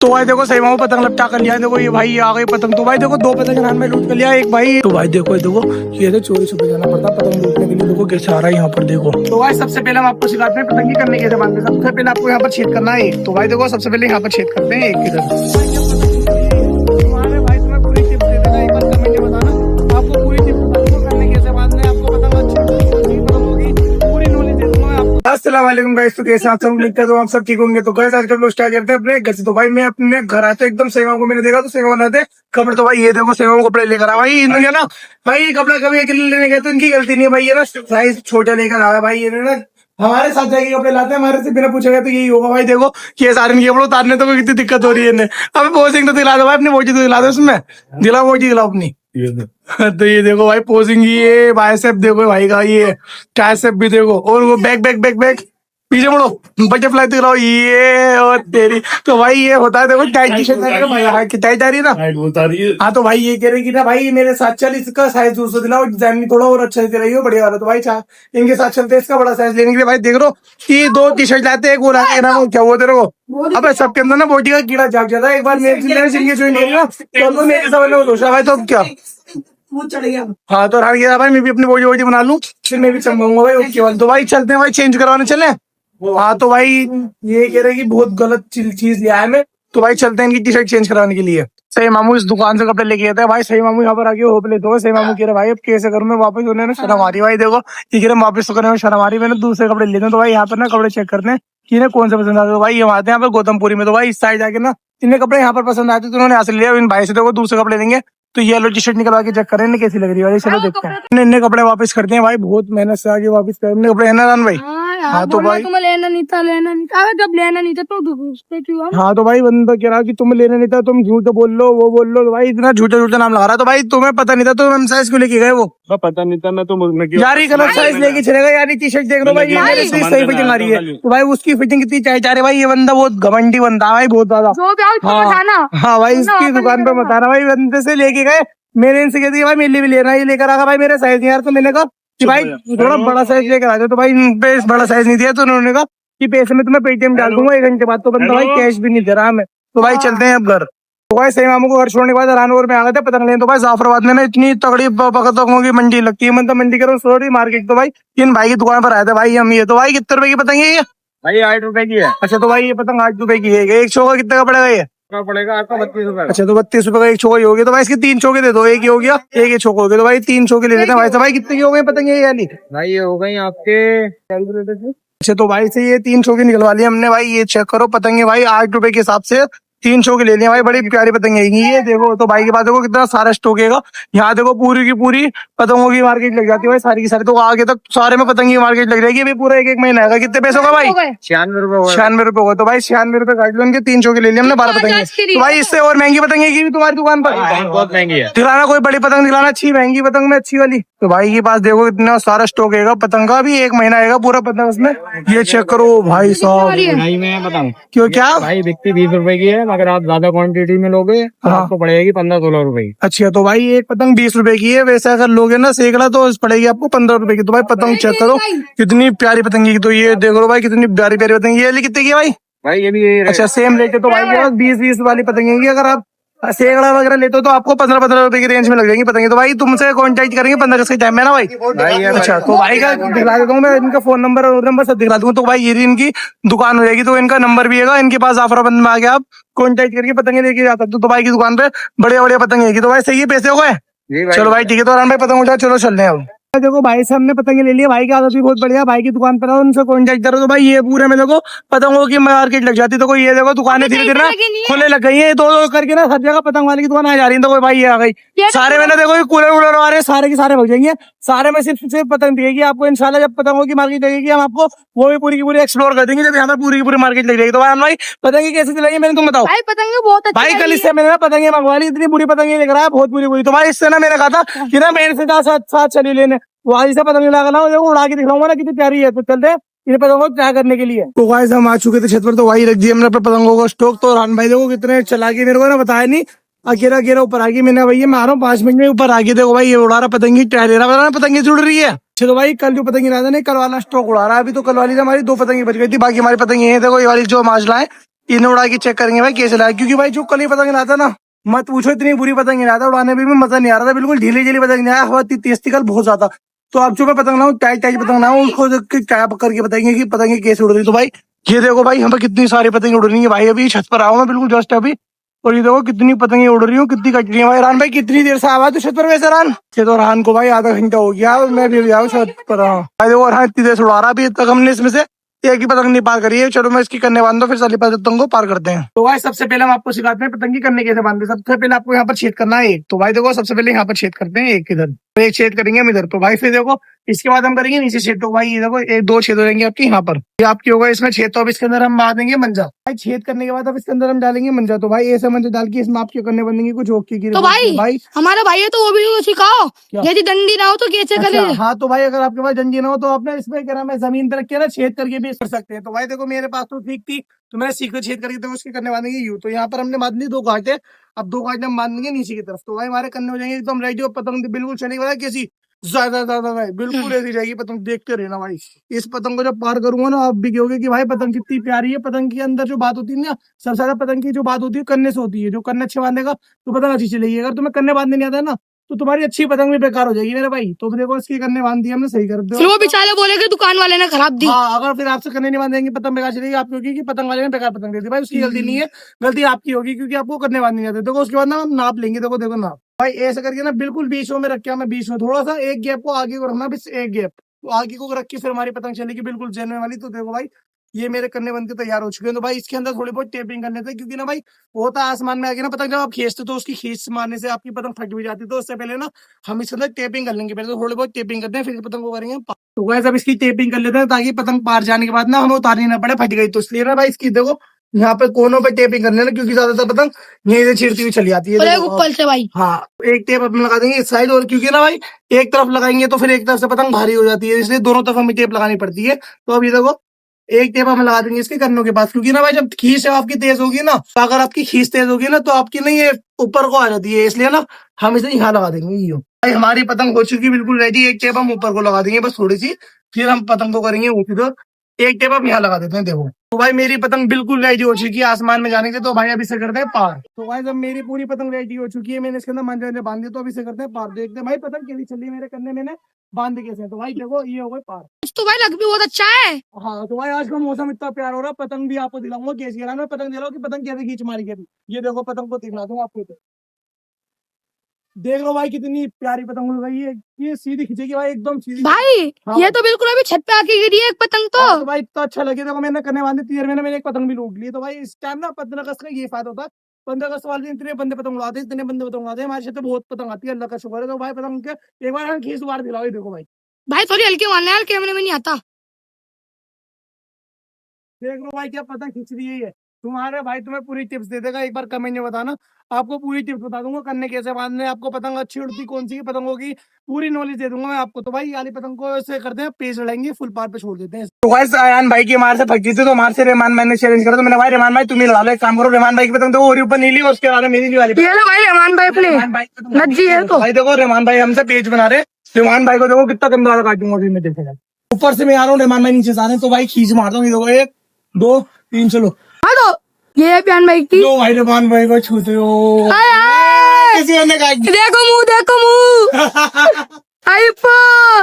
तो भाई देखो सही मामू पतंग लपटा कर लिया। देखो ये भाई आ गई पतंग। तो भाई देखो दो पतंग हाथ में लूट कर लिया एक भाई। तो भाई देखो ये तो चोरी छुपे जाना पड़ता पतंग लूटने के लिए। देखो कैसे आ रहा है यहाँ पर देखो। तो भाई सबसे पहले हम आपको सिखाते हैं पतंगी करने के जमाने में। सबसे पहले आपको यहाँ पर छेद करना है एक। तो भाई देखो सबसे पहले यहाँ पर छेद करते हैं एक किधर। भाई तुम्हें पूरी टिप्स दे देना एक बार कमेंट में बताना आपको पूरी टिप्स करने के बाद में आपको पतंग अच्छी होगी पूरी नॉलेज दे दूंगा आपको। अस्सलाम वालेकुम गाइस। तो कैसे आप सब उम्मीद करता हूँ आप सब ठीक होंगे। तो गाइस आज का लोग स्टार्ट करते हैं अपने घर से। तो भाई मैं अपने घर आते एकदम सेवा को मैंने देखा तो सेवा बनाते कपड़े। तो भाई ये देखो सेवा कपड़े लेकर आ भाई इन्होंने ना भाई ये कपड़ा कभी अकेले लेने गए तो इनकी गलती नहीं है भाई। ये ना साइज छोटा लेकर आया भाई। ये ना हमारे साथ जाके कपड़े लाते हैं हमारे से बिना पूछे गए तो यही होगा भाई। देखो ये सारे इनके कपड़े उतारने तो कितनी दिक्कत हो रही है इन्हें। अभी पोजिंग तो दिला दो भाई अपनी वोटी तो दिला दो उसमें दिला वोटी दिलाओ अपनी। तो ये देखो भाई पोजिंग ये बाइसेप देखो भाई का ये ट्राइसेप भी देखो और वो बैक बैक बैक बैक पीछे मुड़ो बटरफ्लाई दिलाओ ये और तेरी। तो भाई ये होता है देखो टाइट टी शर्ट टाइट आ रही है ना। हाँ तो भाई ये कह रही कि ना भाई मेरे साथ चल इसका साइज दूसरा दिलाओ डिजाइन थोड़ा और अच्छा दे रही हो बढ़िया वाला। तो भाई इनके साथ चलते इसका बड़ा साइज लेने के लिए भाई देख रो कि दो टी शर्ट लाते एक वो लाते ना क्या वो तेरे को। अब सबके अंदर ना बॉडी का कीड़ा जाग जाता है। एक बार मेरे ज्वाइन करेगा तो मेरे सवाल दोषा भाई तो क्या चढ़ गया। हाँ तो हार गया भाई मैं भी अपनी बॉडी वॉडी बना लूँ फिर मैं भी चमकाऊंगा भाई ओके वाल। तो भाई चलते हैं भाई चेंज करवाने चले। हाँ तो भाई ये कह रहे कि बहुत गलत चीज लिया है मैं। तो भाई चलते हैं इनकी टी शर्ट चेंज कराने के लिए। सही मामू इस दुकान से कपड़े लेके आते हैं भाई। सही मामू यहाँ पर आके होप लेते हो। सही मामू कह रहे भाई अब कैसे करूँ मैं वापस उन्होंने शर्म आ रही भाई। देखो ये कह रहे वापस तो करने में शर्म आ रही मैंने दूसरे कपड़े लेते हैं। तो भाई यहाँ पर ना कपड़े चेक करते हैं कि इन्हें कौन से पसंद आते हैं। तो भाई ये आते हैं यहाँ पर गौतमपुरी में। तो भाई इस साइड जाके ना इन्हें कपड़े यहाँ पर पसंद आते तो उन्होंने यहाँ से लिया। इन भाई से देखो दूसरे कपड़े लेंगे तो ये येलो टी शर्ट निकलवा के चेक करें इन्हें कैसी लग रही है। चलो देखते हैं इन्हें कपड़े वापस करते हैं भाई। बहुत मेहनत से आगे वापस करने कपड़े है ना भाई। हाँ तो भाई तुम्हें लेना नहीं था जब लेना नहीं था तो हाँ तो भाई बंदा कह रहा कि तुम्हें लेना नहीं था तुम झूठ बोल लो वो बोल लो। तो भाई इतना झूठा झूठा नाम लगा रहा। तो भाई तुम्हें पता नहीं था तो हम साइज क्यों लेके गए वो पता नहीं था मैं तो यार ही गलत साइज लेके चलेगा यार। टी शर्ट देख लो भाई ये सही फिटिंग आ रही है। तो भाई उसकी फिटिंग कितनी चाह रहे भाई। ये बंदा बहुत घमंडी बंदा है भाई बहुत ज्यादा। हाँ भाई इसकी दुकान पे बता रहा भाई बंदे से लेके गए मैंने इनसे कह दिया भाई मेरे लिए भी लेना ये लेकर आगा भाई मेरा साइज नहीं यार। तो मैंने कहा कि भाई थोड़ा बड़ा साइज लेकर आ जाए। तो भाई बड़ा साइज नहीं दिया तो उन्होंने कहा कि पैसे में तुम्हें पेटीएम डाल दूंगा 1 घंटे बाद। तो बंदा भाई कैश भी नहीं दे रहा हमें। तो भाई चलते हैं अब घर। तो भाई सही मामू को घर छोड़ने के बाद रानौर में आ गए थे पतंग लेने। तो भाई जाफराबाद में ना इतनी तगड़ी पतंगों की मंडी लगती है मतलब मंडी करो सॉरी मार्केट। तो भाई इन भाई की दुकान पर आए थे भाई हम। ये तो भाई कितने रुपए की पतंग है ये भाई 8 रुपए की है। अच्छा तो भाई ये पतंग 8 रुपए की है। एक चौका कितने का पड़ेगा ये पड़ेगा आपका 32 रुपए। अच्छा तो 32 रुपए का एक चौका ही हो गया। तो भाई इसके 3 चौके दे दो एक ही हो गया एक ही चौका हो गया। तो भाई 3 चौके ले लेते हैं भाई। तो भाई कितने की हो गई पतंग ये यानी भाई ये हो गई आपके। अच्छा तो भाई से ये 3 चौके निकलवा लिए हमने भाई। ये चेक करो पतंगे भाई 8 रुपए के हिसाब से 3 चौके ले लिए भाई। बड़ी प्यारी पतंग है ये देखो। तो भाई के पास देखो कितना सारा स्टॉक है यहाँ देखो पूरी की पूरी पतंगों की मार्केट लग जाती है भाई सारी की सारी। तो आगे तक सारे में पतंग की मार्केट लग जाएगी अभी पूरा एक महीना आएगा। कितने पैसों का भाई 96 रुपए। 96 रुपए होगा। तो भाई 96 रुपए काट लो उनके 3 चौके ले लिए हमने 12 पतंगे। तो भाई इससे और महंगी पतंग है तुम्हारी दुकान पर बहुत महंगी है। दिलाना कोई बड़ी पतंग दिलाना अच्छी महंगी पतंग में अच्छी वाली। तो भाई के पास देखो इतना सारा स्टॉक है पतंग का भी 1 महीना आएगा पूरा पतंग उसमें। ये चेक करो भाई साहब नहीं मैं बताऊँ क्यों क्या भाई बिकती 20 रुपए की है मगर आप ज्यादा क्वांटिटी में लोगे तो आपको पड़ेगी 15-16 रुपए की। अच्छा तो भाई एक पतंग 20 रुपए की है वैसे अगर लोगे ना सैकड़ा तो पड़ेगी आपको 15 रुपए की। तो भाई पतंग चेक करो कितनी प्यारी पतंग की। तो ये देखो भाई कितनी प्यारी प्यारी पतंग ये वाली कितनी की भाई भाई ये भी अच्छा सेम रेट है। तो भाई 20-20 वाली पतंग अगर आप सैकड़ा वगैरह लेते हो तो आपको 15-15 रुपए की रेंज में लग जाएंगी पतंगे। तो भाई तुमसे कांटेक्ट करेंगे 15 अगस्त के टाइम में ना भाई। अच्छा तो भाई का दिखला देता हूँ मैं इनका फोन नंबर और नंबर सब दिखला दूंगा। तो भाई ये इनकी दुकान हो जाएगी तो इनका नंबर भी है इनके पास। जाफराबाद में आ गया आप कांटेक्ट करके पतंगे लेके जा सकते हो। तो भाई की दुकान पे बढ़िया बढ़िया पतंगे है। तो भाई सही है पैसे हो गए चलो भाई ठीक है। तो आराम भाई पतंग उठा चलो चल रहे हैं अब। देखो भाई से हमने पतंगे ले लिए भाई की आदत भी बहुत बढ़िया। भाई की दुकान पर उनसे कॉन्टेक्ट करो। तो भाई ये पूरे में देखो पतंगों की मार्केट लग जाती है। तो कोई ये देखो दुकानें धीरे धीरे ना खुलने लग गई है। दो करके ना हर जगह पतंग वाले की दुकान आ जा रही है। तो कोई भाई ये आ गई सारे में ना देखो कूलर वूलर आ रहे हैं सारे के सारे भग जाएंगे। सारे में सिर्फ पतंग दिखेगी आपको इंशाल्लाह। जब पतंगों की मार्केट लगेगी हम आपको वो भी पूरी की पूरी एक्सप्लोर कर देंगे जब यहाँ पर पूरी की पूरी मार्केट लग जाएगी। तो भाई पतंगे कैसे चलेंगे मैंने तुम बताओ पतंग बहुत भाई। कल इससे मैंने ना पतंगे मंगवा ली इतनी बुरी पतंगे लेकर आया बहुत बुरी। तो भाई इससे ना मैंने कहा था कि ना मेरे से साथ चली लेने वहां से पतंग लगा ना उड़ा के दिखाऊंगा ना कितनी प्यारी है। तो चलते इन पतंगों को ट्राई करने के लिए। तो गाइस हम आ चुके थे छत पर। तो वही रख दिया हमने अपने पतंगों को स्टॉक। तो रान भाई देखो कितने चला के मेरे को ना बताया नहीं अकेला ऊपर आ गई। मैंने भैया मैं आ रहा हूँ 5 मिनट में ऊपर आ गई। देखो भाई ये उड़ा रहा पतंगी ट्राई ले रहा पतंगी जुड़ रही है। चलो भाई कल जो पतंगी रहा था नहीं कल वाला स्टॉक उड़ा रहा है अभी। तो कल वाली हमारी 2 पतंगी बच गई थी बाकी हमारी पतंगी है देखो ये वाली जो माजला है इन्हें उड़ा के चेक करेंगे भाई कैसे लगा, क्योंकि भाई जो कल ही पतंग लाता ना, मत पूछो, इतनी बुरी पतंग लाता, उड़ाने में भी मजा नहीं आ रहा था, बिल्कुल ढीली ढीली पतंग नहीं आया, हवा इतनी तेज थी कल बहुत ज्यादा। तो अब जो मैं पतंग लाऊं, टाइट टाइट पतंग लाऊं, उसको देख के क्या करके बताएंगे कि पतंगे कैसे उड़ रही। तो भाई ये देखो भाई, यहाँ पे कितनी सारी पतंगे उड़ रही है भाई, अभी छत पर आऊं मैं बिल्कुल जस्ट अभी, और ये देखो कितनी पतंगे उड़ रही हूँ, कितनी कट रही है भाई। रान भाई कितनी देर से आवा तो छत पर वैसे रान से, तो रान को भाई आधा घंटा हो गया, और मैं भी अभी आऊँ छत पर। हाँ भाई देखो रान इतनी देर से उड़ा रहा, अभी तक हमने इसमें से एक ही पतंग नहीं पार करी है। चलो मैं इसकी करने बांध दो, फिर सारी पतंग को पार करते हैं। तो भाई सबसे पहले हम आपको सिखाते हैं पतंगी करने कैसे बांधते हैं। सबसे पहले आपको यहाँ पर छेद करना है एक। तो भाई देखो सबसे पहले यहाँ पर छेद करते हैं एक इधर, तो एक छेद करेंगे हम इधर। तो भाई फिर देखो इसके बाद हम करेंगे नीचे छेद। तो भाई ये देखो एक दो छेद हो जाएंगे आपके यहाँ पर, ये आपकी होगा इसमें छेद। तो अब इसके अंदर हम बांधेंगे मंजा। भाई छेद करने के बाद अब इसके अंदर हम डालेंगे मंजा। तो भाई ऐसा मंजा डाल के इसमें आपके करने बंदेंगे कुछ ओके की। तो भाई हमारा भाई है तो वो भी तो सिखाओ, यदि डंडी ना हो तो कैसे करे। हाँ तो भाई अगर आपके पास डंडी ना हो तो आपने इसमें क्या नाम है जमीन पर रख के ना छेद करके भी कर सकते हैं। तो भाई देखो मेरे पास तो ठीक थी, तो मैंने सीख कर छेद करके देखो उसके करने बांधेंगे यूं। तो यहाँ पर हमने बांध ली दो घाटे, अब दो घाटे हम बांधेंगे नीचे की तरफ। तो भाई हमारे करने हो जाएंगे एकदम रेडी, और पतंग बिल्कुल चलेगी वाला कैसी ज्यादा ज्यादा भाई बिल्कुल ऐसी जाएगी पतंग, देखते रहना भाई। इस पतंग को जब पार करूंगा ना आप भी कहोगे कि भाई पतंग कितनी प्यारी है। पतंग के अंदर जो बात होती है ना, सबसे ज्यादा पतंग की जो बात होती है कन्ने से होती है। जो कन्ने अच्छे बांधेगा तो पतंग अच्छी चलेगी, अगर तुम्हें कन्ने बांधने नहीं आता है ना तो तुम्हारी अच्छी पतंग भी बेकार हो जाएगी मेरे भाई। तो देखो इसकी कन्ने बांध दी हमने, सही कर दो। फिर वो बेचारे बोलेगे दुकान वाले ने खराब दी। हाँ अगर फिर आपसे कन्ने नहीं बांधेंगे पतंग बेकार चलेगी आपकी होगी कि पतंग वाले ने बेकार पतंग दे दी। भाई उसकी गलती नहीं है, गलती आपकी होगी क्योंकि आपको कन्ने बांधने नहीं आते। देखो उसके बाद ना हम नाप लेंगे, देखो देखो नाप भाई ऐसा करके ना बिल्कुल बीच में रख के, मैं बीच में थोड़ा सा एक गैप को आगे को रखना, बस एक गैप तो आगे को रख के फिर हमारी पतंग चलेगी बिल्कुल जलने वाली। तो देखो भाई ये मेरे करने बनते तैयार हो चुके हैं। तो भाई इसके अंदर थोड़ी बहुत टेपिंग करने थे, क्योंकि ना भाई होता आसमान में आगे ना पतंग, जब आप खींचते तो उसकी खींच मारने से आपकी पतंग फट भी जाती है। तो उससे पहले ना हम इसके अंदर टेपिंग कर लेंगे, पहले तो थोड़ी बहुत टेपिंग करते हैं फिर पतंग को करेंगे पार। तो वैसे अब इसकी टेपिंग कर लेते हैं ताकि पतंग पार जाने के बाद ना हमें उतारनी ना पड़े फट गई तो। इसलिए ना भाई इसकी देखो यहाँ पे कोनों पे टेपिंग करने ना, क्योंकि ज्यादातर पतंग यहीं से छिड़ती हुई चली आती है ऊपर से भाई। हाँ एक टेप अपने लगा देंगे इस साइड, और क्योंकि ना भाई एक तरफ लगाएंगे तो फिर एक तरफ से पतंग भारी हो जाती है, इसलिए दोनों तरफ हमें टेप लगानी पड़ती है। तो अभी देखो एक टेप हम लगा देंगे इसके कन्नों के पास, क्योंकि ना भाई जब खींच आपकी तेज होगी ना, तो अगर आपकी खींच तेज होगी ना तो आपकी नहीं ये ऊपर को आ जाती है, इसलिए ना हम इसे यहाँ लगा देंगे। यो भाई हमारी पतंग हो चुकी बिल्कुल रेडी, एक टेप हम ऊपर को लगा देंगे बस थोड़ी सी, फिर हम पतंग को करेंगे ऊँची। तो एक टेप हम यहाँ लगा देते हैं देखो। तो भाई मेरी पतंग बिल्कुल रेडी हो चुकी है आसमान में जाने के, तो भाई अभी से करते हैं पार। तो भाई जब मेरी पूरी पतंग रेडी हो चुकी है, मैंने इसके अंदर मंजे बांध दिए, तो अभी से करते हैं पार। देखते हैं भाई पतंग कैसी चल रही है मेरे करने, मैंने बांध कैसे। तो भाई देखो ये हो गए पार। तो भाई लग भी बहुत अच्छा है। हाँ तो भाई आज का मौसम इतना प्यारा हो रहा है, पतंग भी आपको दिलाऊंगा कैसी है। मैं पतंग दिलाऊं कि पतंग कैसे खींच मारी गई। ये देखो पतंग को दिखला दूंगा आपको, तो देख लो भाई कितनी प्यारी पतंग हो गई है। ये सीधी खींचेगी भाई एकदम सीधी भाई हाँ ये तो बिल्कुल अभी छत पे आके गिरी है एक पतंग तो। हाँ, तो भाई इतना अच्छा लगे। देखो मैंने करने वाले 3 महीने मैंने एक पतंग भी लूट ली। तो भाई इस टाइम ना 15 अगस्त का ये फायदा होता है, 15 अगस्त वाले दिन इतने बंदे पतंग उड़ाते हैं, इतने बंदे पतंग उड़ाते हैं, हमारे छत पे बहुत पतंग आती है, अल्लाह का शुक्र है। तो भाई पतंग के एक बार खींच मार दिलाओ। देखो भाई भाई थोड़ी हल्की मारना यार, कैमरे में नहीं आता। देख लो भाई क्या पतंग खींच रही है। तुम्हारे भाई तुम्हें पूरी टिप्स दे देगा, एक बार कमेंट में बताना, आपको पूरी टिप्स बता दूंगा करने कैसे बांधने, आपको पतंग अच्छी उड़ती कौन सी पतंग होगी पूरी नॉलेज दे दूंगा मैं आपको। तो भाई ये वाली पतंग को ऐसे करते हैं पेज लड़ाएंगे फुल पार पे छोड़ देते हैं। तो गाइस आयान भाई की हमारे से फंसी थी, तो हमारे से रहमान मैंने चैलेंज करा, तो मैंने भाई रहमान भाई तुम ही लड़ा लो, एक काम करो रहमान भाई की पतंग तो ऊपर नीली और उसके बाद मेरी वाली। ये लो भाई रहमान भाई अपने नज्जी है तो। भाई देखो रहमान भाई हमसे पेज बना रहे, रहमान भाई को देखो कितना गंदा वाला काटूंगा अभी मैं, देखेगा ऊपर से मैं आ रहा हूँ रहमान भाई नीचे से आ रहे हैं। तो भाई खींच मारता हूँ, देखो 1 2 3 चलो। हाँ तो ये है प्यान भाई की। लो भाई रहमान भाई को छूते हो किसी ने काट दी। देखो मुंह देखो मुंह।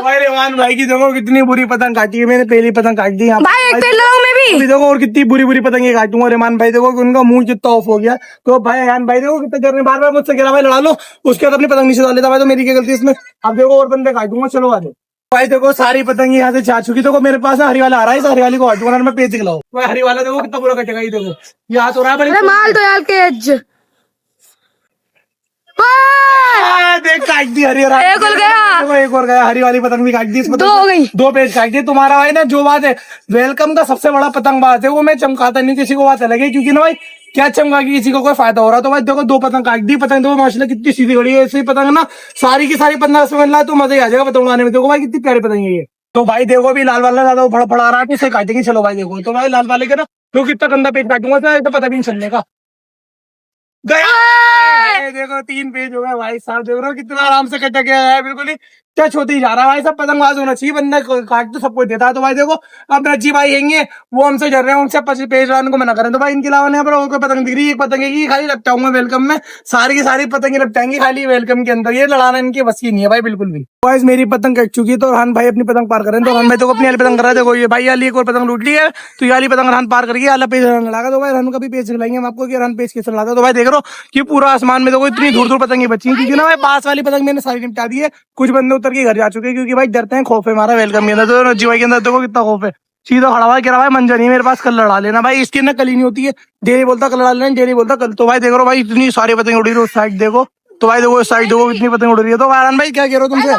भाई रहमान भाई की देखो कितनी बुरी पतंग काटी है, मैंने पहली पतंग काट दी। भाई एक पेड़ लगाऊं मैं भी। अभी देखो और कितनी बुरी बुरी पतंगे काटूंगा। रहमान भाई देखो कि उनका मुंह कितना ऑफ हो गया। तो भाई रहमान भाई देखो कितना डरने, बार बार मुझसे कह रहा भाई लड़ा लो, उसके बाद अपनी पतंग नीचे डाल लेता। भाई तो मेरी क्या गलती इसमें। अब देखो और बंदे काटूंगा, चलो आगे। भाई देखो सारी पतंग यहाँ से जा चुकी। देखो मेरे पास हरी वाला आ रहा है, इस हरी वाली को काटूंगा मैं पेज खिलाऊं। भाई हरी वाला देखो कितना बुरा कटेगा, ये देखो यहाँ तो रहा है माल तो यार के देख काट दी हरी। एक और गया। देखो एक और गया, हरी वाली पतंग भी काट दी। इसमें 2 हो गई, 2 पेज काट दिए। तुम्हारा भाई ना जो बात है वेलकम का सबसे बड़ा पतंगबाज है वो, मैं चमकाता नहीं किसी को बात लगे, क्योंकि ना भाई क्या चमका के किसी को कोई फायदा हो रहा। तो भाई देखो 2 पतंग काट दी। पतंग देखो माशाल्लाह कितनी सीधी खड़ी है, ऐसी पतंग ना सारी की सारी 15 मिल रहा है तो मजा ही आ जाएगा पतंग उड़ाने में। देखो भाई कितनी प्यारी पतंग है ये। तो भाई देखो अभी लाल वाला ज्यादा फड़ा रहा है, इसे काटेंगे। चलो भाई देखो, तो भाई लाल वाले के ना तो कितना गंदा पेज काटूंगा तो पता भी नहीं चलने का। गया देखो 3 पेज हो गया भाई साहब, देख रहे हो कितना आराम से कटा गया है, बिल्कुल ही टच होते ही जा रहा है भाई। सब पतंगबाज होना चाहिए, बंदा काट तो सबको देता है। तो भाई देखो अब रज्जी भाई हैंगे, वो हमसे डर रहे हैं, उनसे पेज लाने को मना करें। तो भाई इनके अलावा यहाँ पर और कोई पतंग दिख रही है? एक पतंग की खाली लपटाऊंगा वेलकम में, सारी की सारी पतंगे लपटाएंगे खाली वेलकम के अंदर। ये लड़ाना इनकी बस की नहीं है भाई बिल्कुल भी। गाइस मेरी पतंग कट चुकी है, तो रहान भाई अपनी पतंग पार करें। तो रहान भाई तो अपनी वाली पतंग कर रहा है। देखो ये भाई वाली एक और पतंग लूट ली है, तो ये वाली पतंग रहान पार करके आला पेज लगा। तो भाई रहान का भी पेज खिलाएंगे हम आपको कि रहान पेज कैसे लगा। तो भाई देख रहे हो कि पूरा आसमान में देखो इतनी दूर दूर पतंगे बची हैं, क्योंकि ना भाई पास वाली पतंग मैंने सारी निपटा दी है। कुछ बंदे उतर के घर जा चुके हैं, क्योंकि भाई डरते हैं, खौफ है हमारा वेलकम के अंदर। तो रज्जी भाई के अंदर देखो कितना खौफ है। सीधा खड़ा हुआ कह रहा भाई मंजा नहीं मेरे पास, कल लड़ा लेना भाई। इसकी ना कल ही नहीं होती है, डेली बोलता कल लड़ा लेना, डेली बोलता कल। तो भाई देख रहे हो भाई इतनी सारी पतंग उड़ी रही है उस साइड देखो। तो भाई देखो इस साइड देखो इतनी पतंग उड़ रही है। तो आरान भाई क्या कह रहे हो तुमसे?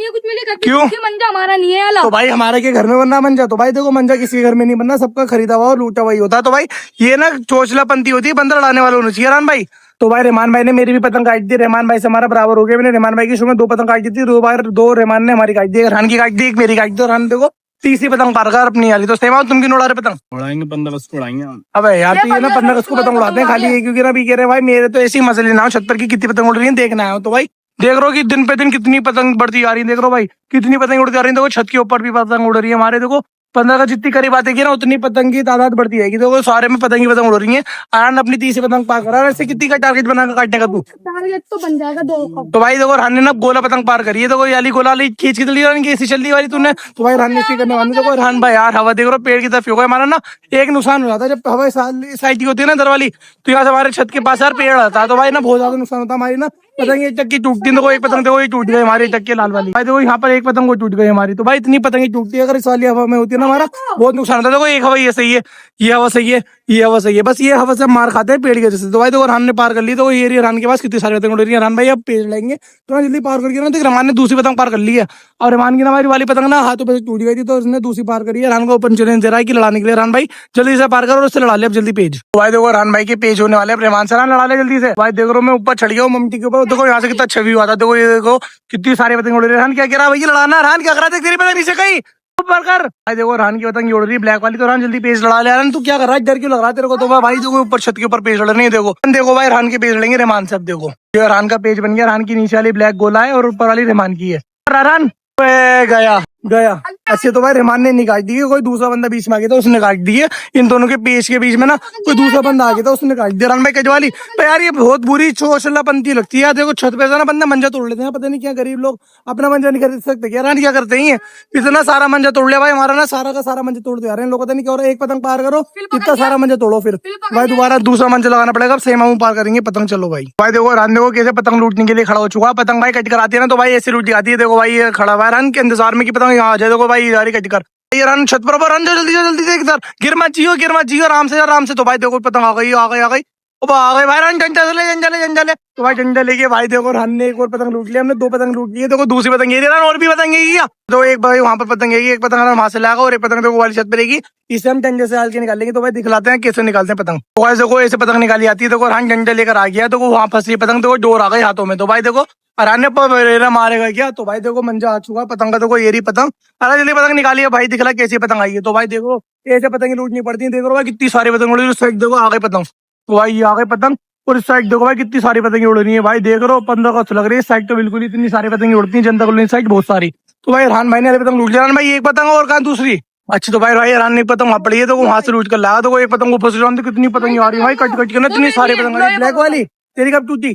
कुछ मिले क्यों? मंजा हमारा नहीं है तो भाई हमारे के घर में बनना मंजा? तो भाई देखो मंजा किसी के घर में नहीं बनना, सबका खरीदा हुआ और लूटा हुआ ही होता है। तो भाई ये ना चोचलापंती होती है, बंदर लड़ाने वाला होना चाहिए रान भाई। तो भाई रहमान भाई ने मेरी भी पतंग काट दी। रहमान भाई से हमारा बराबर हो गया। मैंने रहमान भाई की शुरू में 2 पतंग काट दी थी, 2 बार 2 रहमान ने हमारी काट दी, रहान की काट दी, एक मेरी काट दी। रहान देखो तीसरी पतंग पार कर अपनी वाली। तो सेवा तुम क्यों उड़ा रहे पतंग? उड़ाएंगे 15 अगस्त को उड़ाएंगे। अबे यार तो ये ना 15 अगस्त को पतंग उड़ाते हैं खाली है, क्योंकि ना भी कह रहे भाई मेरे तो ऐसी मसले ना हो छत पर की कितनी पतंग उड़ रही है देखना है। तो भाई देख रहे हो कि दिन पे दिन कितनी पतंग बढ़ती जा रही है। देख रहे हो भाई कितनी पतंग उड़ती जा रही है। देखो छत के ऊपर भी पतंग उड़ रही है हमारे। देखो 15 का जितनी करीब आती ना उतनी पतंग की तादाद बढ़ती जाएगी। देखो सारे में पतंग ही पतंग उड़ रही है। आराम अपनी तीसरी पतंग पार करा। ऐसे कितनी का टारगेट बनाकर काटने का तू? टारगेट तो बन जाएगा 2 तो भाई देखो रान ने ना गोला पतंग पार करी है। देखो याली गोला वाली खींच के चली रही ऐसी चल रही वाली तूने। तो भाई रान ने इसी करने वाली। देखो रान भाई यार हवा देख रहे हो पेड़ की तरफ होगा हमारा ना एक नुकसान हो जाता है। जब हवा साइड की होती है ना दर वाली, तो यहाँ से हमारे छत के पास यार पेड़ आता है। तो भाई ना बहुत ज्यादा नुकसान होता है हमारी ना पतंग। एक चक्की टूटती देखो, एक पतंग देखो ये टूट गई हमारी चक्की लाल वाली। भाई देखो यहाँ पर एक पतंग वो टूट गई हमारी। तो भाई इतनी पतंगे टूटती है अगर इस वाली हवा में होती है ना हमारा बहुत नुकसान होता है। देखो एक हवा ये सही है, ये हवा सही है, ये हवा सही है, बस ये हवा से मार खाते हैं पेड़ के जैसे। तो भाई देखो रहान ने पार कर ली। तो ये रही रहान के पास कितनी सारी पतंग उड़ रही है। रहान भाई अब पेड़ लेंगे तो जल्दी पार करके ना। तो रहमान ने दूसरी पतंग पार कर ली है, और रहमान की हमारी वाली पतंग ना हाथों पे टूट गई थी, तो उसने दूसरी पार करी है। रहान को ओपन चैलेंज दे रहा है कि लड़ाने के लिए रहान भाई जल्दी से पार कर और उससे लड़ा ले अब जल्दी पेज। तो भाई देखो रहान भाई के पेज होने वाले रहमान से लड़ा ले जल्दी से। भाई देखो मैं ऊपर चढ़ गया हूँ ममटी के ऊपर। देखो यहाँ से कितना छवि हुआ था। देखो ये देखो कितनी सारी पतंग उड़ रही है। रहान क्या कह रहा है भैया लड़ाना? रहान क्या कर रहा था? तेरी पतंग नीचे कहीं ऊपर कर। भाई देखो रहान की पतंग उड़ रही है ब्लैक वाली। तो रहान जल्दी पेज लड़ा ले। रहान तू क्या कर रहा है? डर क्यों लग रहा है तेरे को? तो भाई देखो ऊपर छत के ऊपर पेज लड़ रही है। देखो देखो भाई रहान के पेज लड़ेंगे रहमान से। अब देखो ये रहान का पेज बन गया। रहान की नीचे वाली ब्लैक गोला है और ऊपर वाली रहमान की है। रहान गया गया अच्छे। तो भाई रहमान ने निकाल दी है, कोई दूसरा बंदा बीच में आ गया था उसने काट दी है। इन दोनों के पेज के बीच में ना कोई दूसरा बंदा आ गया था उसने काट दिया। रहान भाई कजवाली तो यार ये बहुत बुरी चोचलापंती लगती है। देखो छत पे से ना बंदा मंजा तोड़ लेते हैं, पता नहीं क्या गरीब लोग अपना मंजा नहीं खरीद सकते क्या? रहान क्या करते हैं इतना सारा मंजा तोड़ लिया भाई हमारा ना सारा का सारा मंजा तोड़ दे रहे हैं लोग। पता नहीं क्या हो रहा है। एक पतंग पार करो इतना सारा मंजा तोड़ो, फिर भाई दोबारा दूसरा मंजा लगाना पड़ेगा। अब सेम पार करेंगे पतंग। चलो भाई भाई देखो रहान देखो कैसे पतंग लूटने के लिए खड़ा हो चुका। पतंग भाई कट कर आती है ना तो भाई ऐसी लूटी आती है। देखो भाई ये खड़ा हुआ है रहान के इंतजार में कि पतंग यहाँ आ जाए। देखो भाई यारी कट कर ये रन छत पर रन जल्दी से इधर गिर मत जियो आराम से। तो भाई देखो पतंग आ गई आ गई आ गई भाई रन जंजले। तो भाई डंडा लेके भाई देखो रन ने एक और पतंग लूट लिया। हमने 2 पतंग लूट ली है। देखो दूसरी पतंग ये रन और भी पतंग है। तो एक भाई वहां पर पतंग है, एक पतंग वहां से लागा और एक पतंग देखो वाली छत पे रहेगी। इसे हम डंडे से डाल के निकालेंगे। तो भाई दिखलाते हैं कैसे निकालते हैं पतंग। तो भाई देखो ऐसे पतंग निकाली आती है। देखो रन डंडा लेकर आ गया। देखो वहां फंसी पतंग। देखो डोर आ गई हाथों में। तो भाई देखो अराने पर मारेगा क्या? तो भाई देखो मंजा आ चुका पतंग का। देखो ये रही पतंग। अरे जल्दी पतंग निकाली है भाई, दिखला कैसी पतंग आई है। तो भाई देखो ऐसे पतंग लूटनी पड़ती है। देखो भाई कितनी सारी पतंग उड़ रही है। उस साइड देखो आ गई पतंग। तो भाई ये आ गई पतंग और इस साइड देखो भाई कितनी सारी पतंगे उड़ रही है। भाई देख रहे हो 15 अगस्त लग रही है। इस साइड तो बिल्कुल इतनी सारी पतंगे उड़ती है। जनता कॉलोनी साइड बहुत सारी। तो भाई रहान भाई ने पतंग लूट लिया। रहान भाई एक पतंग और कहाँ दूसरी? अच्छा तो भाई रहान ने एक पतंग वहां पड़ी है तो वहां से लूट कर लाया। तो एक पतंग ऊपर से कितनी पतंग आ रही है भाई कट के ना इतनी सारी पतंग ब्लैक वाली। तेरी कब टूटी?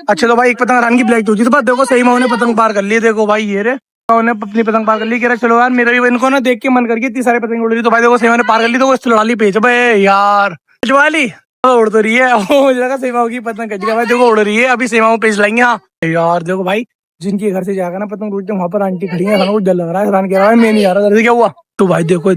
अच्छा तो भाई एक पतंग रहान की ब्लैक टूटी। तो बस देखो सही में पतंग पार कर लिए। देखो भाई ये रे उन्होंने अपनी पतंग पार कर ली। कह रहा चलो यार मेरा भी इनको ना देख के मन करके इतनी सारी पतंग उड़ रही। तो भाई देखो सेवा ने पार कर ली। तो वो लड़ा ली पेज यार वाली उड़ तो रही है। मुझे लगा सेवाओं की पतंग कट गया। भाई देखो उड़ रही है। अभी सेवाओं पेज लाएंगे। हाँ यार देखो भाई जिनके घर से जाकर ना पतंग लूटते वहां पर आंटी खड़ी है। डर लग रहा है। रहान कह रहा है मैं नहीं आ रहा। क्या हुआ? तो भाई देखो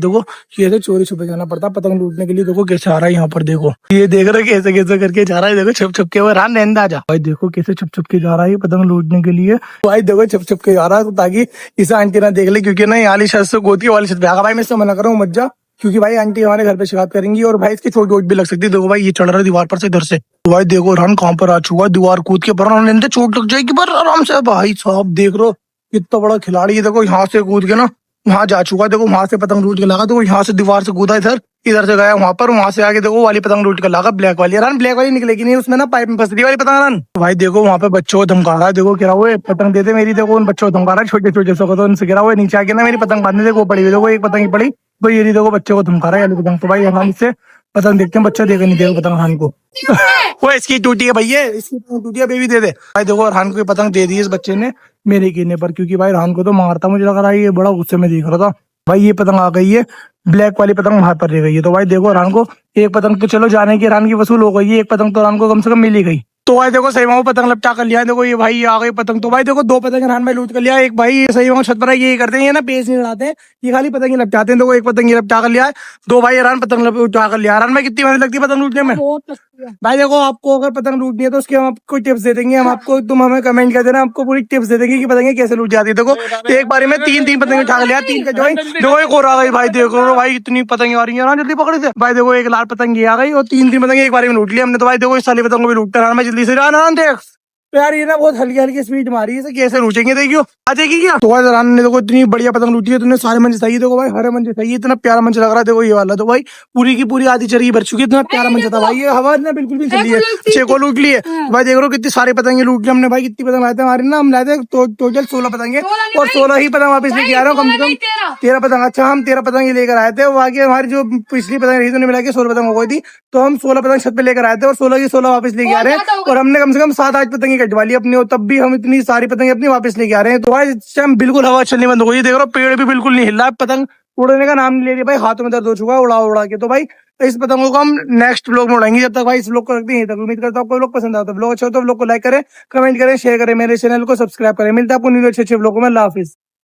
ये तो चोरी छुपे जाना पड़ता पतंग लूटने के लिए। देखो कैसे आ रहा है यहाँ पर। देखो ये देख रहे कैसे कैसे करके जा रहा है। देखो छुप छुप के वो रहान रहने आ जा। भाई देखो कैसे छुप छुप के जा रहा है पतंग लूटने के लिए। भाई देखो छुप छुप के जा रहा है ताकि इसे आंटी ना देख ले, क्योंकि ना यहाँ छत से गोती वाली छत पे आगा। भाई मैं इससे मना कर रहा हूँ मत जा, क्योंकि भाई आंटी हमारे घर पे शिकायत करेंगी और भाई इसकी चोट भी लग सकती है। देखो भाई ये चढ़ रहा है दीवार पर से इधर से। तो भाई देखो रहान कहाँ पर आ चुका है। दीवार कूद के पर चोट लग जाएगी पर आराम से। भाई साहब देख रो कितना बड़ा खिलाड़ी है। देखो यहाँ से कूद के ना वहां जा चुका है। देखो वहां से पतंग लूट के लगा। देखो यहाँ से दीवार से कूदा इधर इधर से गया वहां पर, वहां से आके देखो वो वाली पतंग लूट कर लागा, ब्लैक वाली। रन ब्लैक वाली निकलेगी नहीं, उसमें ना पाइप में फंस रही वाली पतंग। रन भाई देखो वहां पे बच्चों को धमका रहा है, देखो गिरा हुआ है, पतंग देते मेरी, देखो उन बच्चों को धमका रहा है, छोटे छोटे सो को, तो उनसे गिरा हुआ है नीचे आके ना, मेरी पतंग बांधने से वो पड़ी हुई, देखो एक पतंग ही पड़ी भाई, ये नहीं देखो बच्चों को धमका रहा है वाली पतंग। तो भाई हम इससे पतंग देखते हैं, बच्चा देगा नहीं देगा पतंग हान को। वो इसकी टूटी है भैया, इसकी पतंग टूटी है, बेबी दे दे भाई। देखो रहान को ये पतंग दे दी इस बच्चे ने मेरे कीने पर, क्योंकि भाई रहान को तो मारता मुझे लग रहा है, ये बड़ा गुस्से में देख रहा था भाई। ये पतंग आ गई है, ब्लैक वाली पतंग वहां पर रह गई है। तो भाई देखो रहान को एक पतंग तो चलो जाने की रहान की वसूल हो गई है, एक पतंग तो रहान को कम से कम मिल ही गई। तो भाई देखो सही मामू पतंग लपटा कर लिया, देखो ये भाई आ गई पतंग। तो भाई देखो दो पतंग रहान भाई लूट कर लिया, एक भाई सही मामू छत पर ये करते हैं, ये ना पेच नहीं उड़ाते हैं, ये खाली पतंग ही लपटाते हैं। देखो एक पतंग ये लपटा कर लिया है, दो भाई रहान पतंग उठा कर लिया। रहान भाई कितनी मेहनत लगती है पतंग लूटने में भाई। देखो आपको अगर पतंग लूटनी है तो उसके हम आपको टिप्स दे देंगे, हम आपको, तुम हमें कमेंट कर देना, आपको पूरी टिप्स दे देंगे कि पतंगे कैसे लूट जाती है। देखो एक बारी में तीन तीन पतंगे उठा लिया, तीन का जो है देखो एक और आ गई भाई। देखो भाई इतनी पतंगे आ रही है, जल्दी पकड़ी थे भाई। देखो एक लाल पतंग ये आ गई और तीन तीन पतंगे एक बारी में लूट लिया हमने। तो भाई देखो इस साली पतंग को भी लूटता रहा मैं जल्दी से। रहान देख तो यार ये ना बहुत हल्की हल्की स्पीड मारी है, इसे कैसे लूटेंगे देखियो, आ जाएगी क्या। तो भाई रहान ने देखो इतनी बढ़िया पतंग लूटी है, तुमने सारे मंजे सही। देखो भाई हरे मंजे सही, इतना प्यारा मंच लग रहा है। देखो ये वाला तो भाई पूरी की पूरी आधी चरखी भर चुकी है, इतना प्यारा मंच था भाई। ये हवा ना बिल्कुल भी चली है, छह को लूट लिए भाई। देख लो कितनी सारी पतंगे लूट ली हमने भाई। कितनी पतंग लाए थे हमारे ना, हम लाए थे टोटल 16 पतंगे, और 16 ही पतंग वापस लेके आ रहा हूँ, कम से कम 13 पतंग। अच्छा हम 13 पतंग ही लेकर आए थे, वो आगे हमारी जो पिछली पतंग रही थी मिला के 16 पतंग हो गई थी, तो हम 16 पतंग छत पे लेकर आए थे, और 16 की 16 वापस लेके आ रहे हैं। और हमने कम से कम 7-8 पतंगे कटवा ली अपनी, और तब भी हम इतनी सारी पतंगे अपनी वापस लेके आ रहे हैं। तो भाई इस टाइम बिल्कुल हवा चलनी बंद हो गई, देख रहे हो पेड़ भी बिल्कुल नहीं हिल रहा है, पतंग उड़ने का नाम नहीं ले रही भाई, हाथों में दर्द हो चुका है उड़ा उड़ा के। तो भाई इस पतंगों को हम नेक्स्ट ब्लॉग में उड़ाएंगे, जब तक भाई इस ब्लॉग को रखते हैं तक। उम्मीद करता हूँ आपको ब्लॉग पसंद आता है, ब्लॉग अच्छा हो तो ब्लॉग को लाइक करें, कमेंट करें, शेयर करें, मेरे चैनल को सब्सक्राइब करें। मिलता है आपको न्यू अच्छे ब्लॉग में। अल्लाह हाफिज।